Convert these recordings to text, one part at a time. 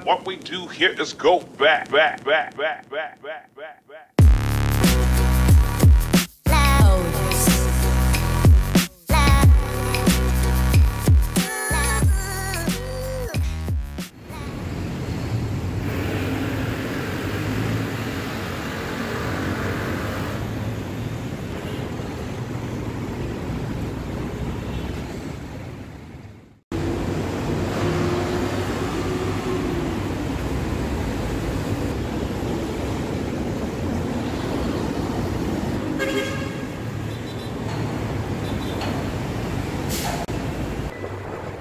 What we do here is go back.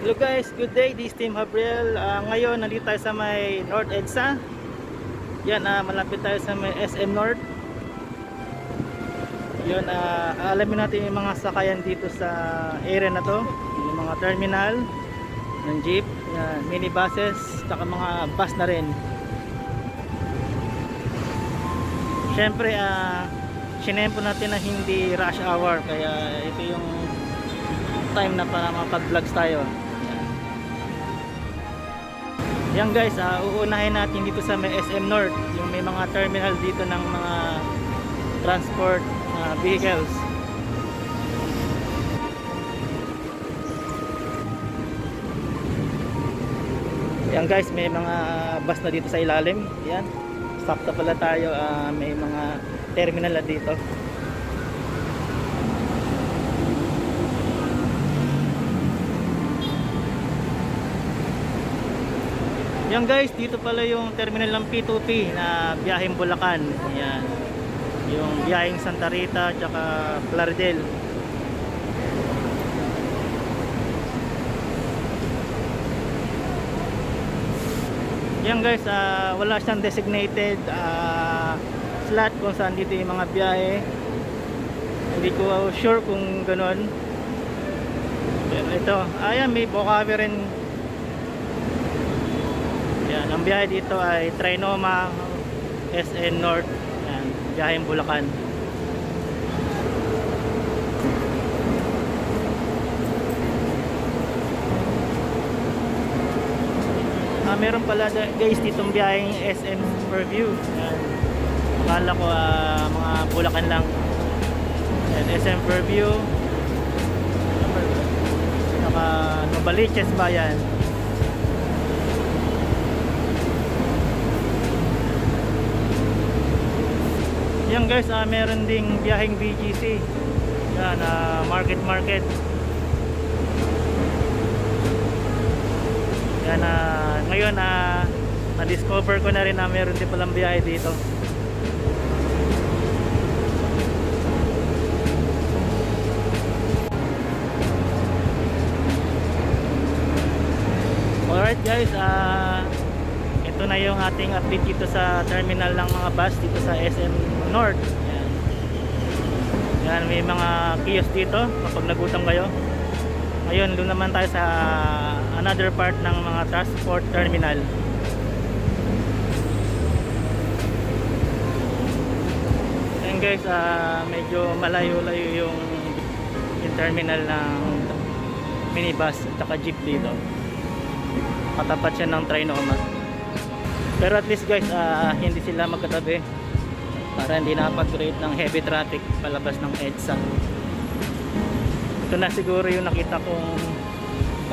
Hello guys, good day. This is Team Gabriel. Ngayon nandito tayo sa may North EDSA. Yan, malapit tayo sa may SM North. Yun, alamin natin yung mga sakayan dito sa area na to. Yung mga terminal ng jeep, minibuses, saka mga bus na rin. Siyempre, sinempo natin na hindi rush hour, kaya ito yung time na para mapag-vlogs tayo. Yan guys, uunahin natin dito sa may SM North, yung may mga terminal dito ng mga transport vehicles. Yan guys, may mga bus na dito sa ilalim. Yan, sakto pala tayo, may mga terminal na dito. Yan guys, dito pala yung terminal ng P2P na biyaheng Bulacan. Yan, yung biyaheng Santa Rita tsaka Plaridel. Yan guys, wala siyang designated slot kung saan dito yung mga biyahe. Hindi ko sure kung ganun. Pero ito, ayan, may Bocaue rin. Yan, ang biyahe dito ay Trinoma SN North. Yan, biyaheng Bulacan. Meron pala guys ditong biyaheng SM Fairview. Yan, akala ko mga Bulacan lang. Yan, SM Fairview, saka Novaliches ba yan? Yan guys, meron ding biyaheng BGC. Yan, market. Yan, ngayon na-discover ko na rin na meron din palang biyahe dito. Alright guys, ito na yung ating update dito sa terminal ng mga bus dito sa SM North. Yan. Yan, may mga kiosk dito kapag nagutom kayo. Ngayon, doon naman tayo sa another part ng mga transport terminal. Yan guys, medyo malayo-layo yung terminal ng minibus at jeep dito. Katapat siya ng Trinoma. Pero at least guys, hindi sila magkatabi para hindi napag-create ng heavy traffic palabas ng EDSA. Ito na siguro yung nakita kong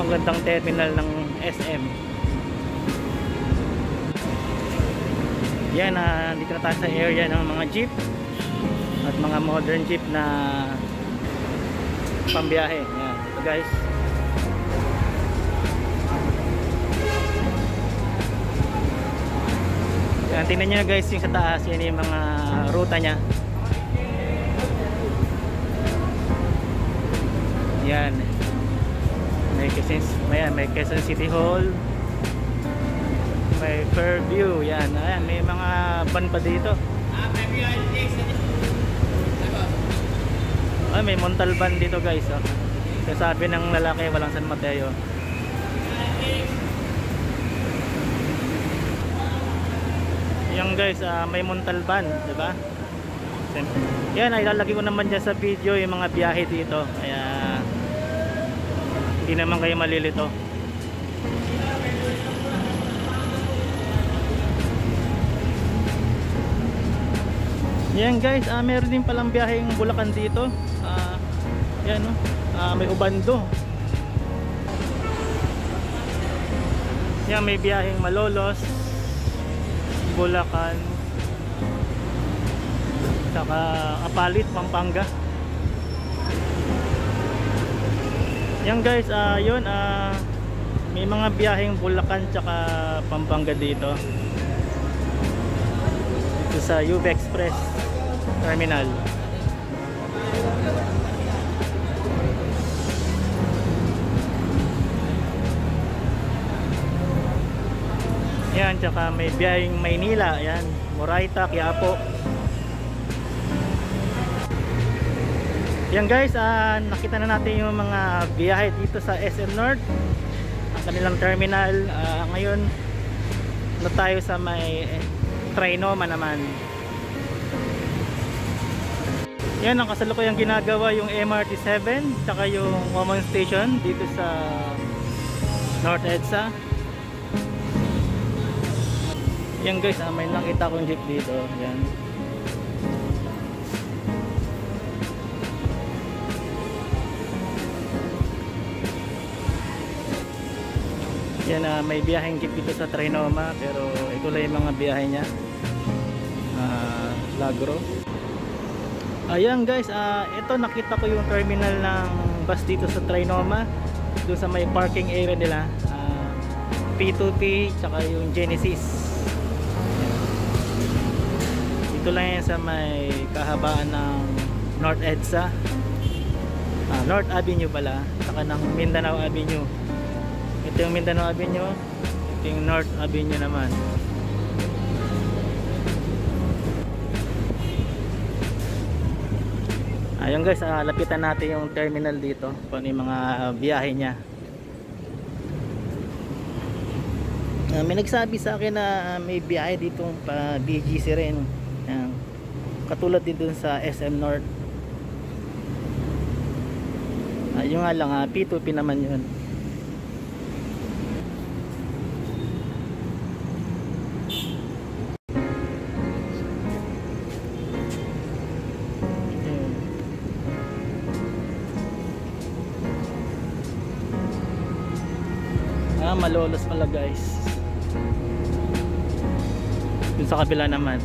panggandang terminal ng SM. Yan, dito na tayo sa area ng mga jeep at mga modern jeep na pambiyahe. Yan, ito guys. Yan, tingnan nyo guys yung sa taas, yan yung mga ruta nya. Yan, may Quezon City Hall, may Fairview. Yan, ayan, may mga van pa dito. May Montalban dito guys. Sabi ng lalaki, walang San Mateo. Yan guys, may Montalban, diba? Yan, ilalagay ko naman dyan sa video yung mga biyahe dito. Kaya hindi naman kayo malilito. Ayan guys, meron din palang biyaheng Bulacan dito. Yan no, may Ubando. Yan, may biyaheng Malolos, Bulacan, saka Apalit, Pampanga. Yan guys, yun, may mga biyaheng Bulacan tsaka Pampanga dito sa UB Express Terminal. Yan, tsaka may biyaheng Maynila, yan, Moraita, Quiapo. Yan guys, nakita na natin yung mga biyahe dito sa SM North, ang kanilang terminal. Ngayon na tayo sa may Trinoma naman. Yan ang kasalukuyang ginagawa yung MRT 7 tsaka yung common station dito sa North EDSA. Yan guys, may nakita kong jeep dito. Yan. Yan, may biyaheng jeep dito sa Trinoma, pero ito lang yung mga biyahe niya. Lagro. Ayan guys, ito nakita ko yung terminal ng bus dito sa Trinoma, doon sa may parking area nila, P2P tsaka yung Genesis. Ito lang yan sa may kahabaan ng North EDSA, North Avenue pala, tsaka ng Mindanao Avenue. Ito yung Mindanao Avenue, ito yung North Avenue naman. Ayun guys, lapitan natin yung terminal dito, kung ano yung mga biyahe niya. May nagsabi sa akin na may biyahe ditong pa BGC rin. Ayan. Katulad din dun sa SM North. Yung nga lang, P2P naman yun. Malolos pala guys. Dun sa kabila naman,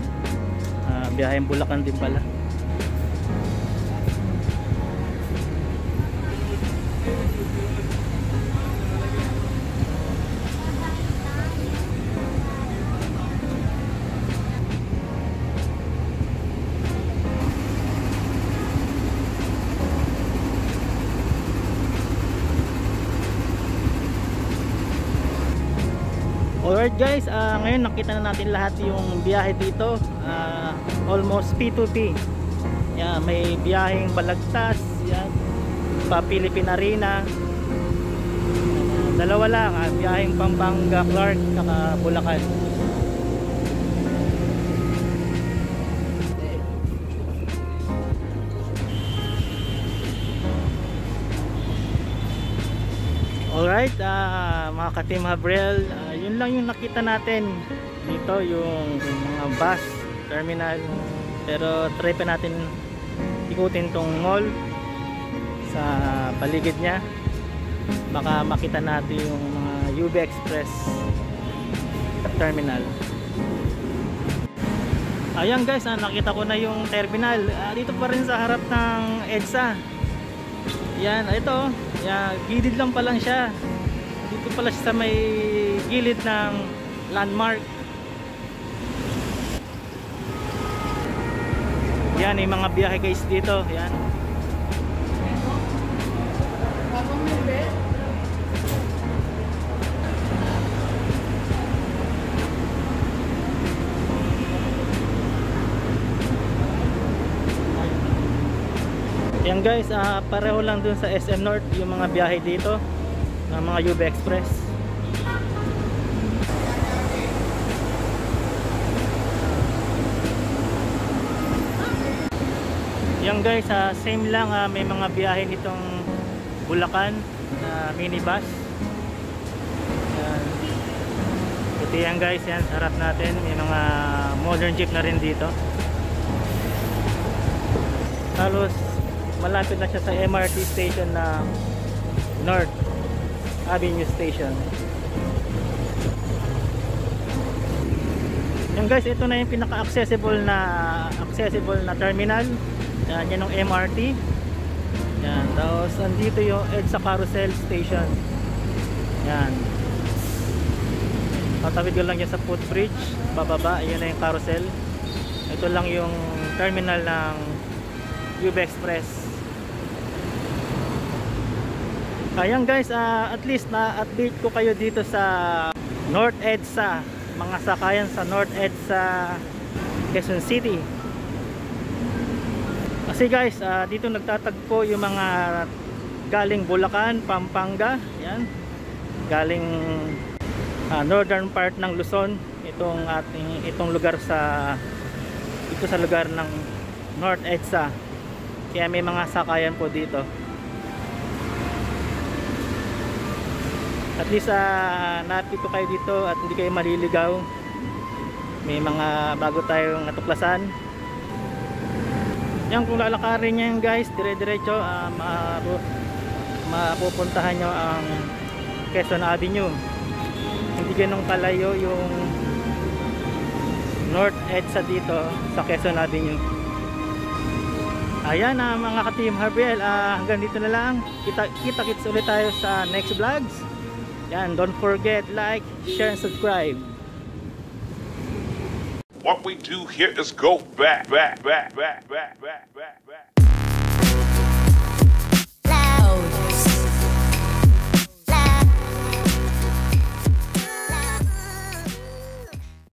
biyaheng Bulacan din pala. Alright guys, ngayon nakita na natin lahat yung biyahe dito, almost P2P. Yan, may biyaheng Balagtas, yan, pa Philippine Arena. Dalawa lang, biyaheng Pampanga, Clark, saka Bulacan. Alright, mga ka-Team Habrel, yun lang yung nakita natin dito, yung mga bus terminal. Pero try pa natin ikutin tong mall sa paligid nya, baka makita natin yung mga UB Express terminal. Ayan guys, nakita ko na yung terminal, dito pa rin sa harap ng EDSA. Yan, ito, yan, gilid lang pa lang siya. Dito pala siya sa may gilid ng landmark. Yan, may mga biyahe guys dito. Yan. Yan guys, pareho lang dun sa SM North yung mga biyahe dito ng mga UB Express. Yan guys, same lang, may mga biyahe nitong Bulacan na minibus. Yan. Ito yan guys, yan, harap natin may mga modern jeep na rin dito. halos malapit na siya sa MRT station na North Avenue Station. Yan guys, ito na yung pinaka-accessible na terminal. Yan yung MRT. Yan, tapos andito yung EDSA Carousel Station. Yan. Tatawid ko lang yan sa footbridge, bababa, yun na yung carousel. Ito lang yung terminal ng UB Express. Ayan guys, at least na-update ko kayo dito sa North EDSA, mga sakayan sa North EDSA Quezon City. Kasi guys, dito nagtatagpo yung mga galing Bulacan, Pampanga, yan, galing northern part ng Luzon, itong lugar sa lugar ng North EDSA. Kaya may mga sakayan po dito. At least napit ko kayo dito at hindi kayo maliligaw. May mga bago tayong natuklasan. Yan, kung lalakarin nyo yan guys, dire-diretso, mapupuntahan nyo ang Quezon Avenue. Hindi ganun kalayo yung North EDSA dito sa Quezon Avenue. Ayan mga ka-Team Harvell, hanggang dito na lang. Kita-kits ulit tayo sa next vlogs. Yan, don't forget, like, share, and subscribe. What we do here is go back. Loud.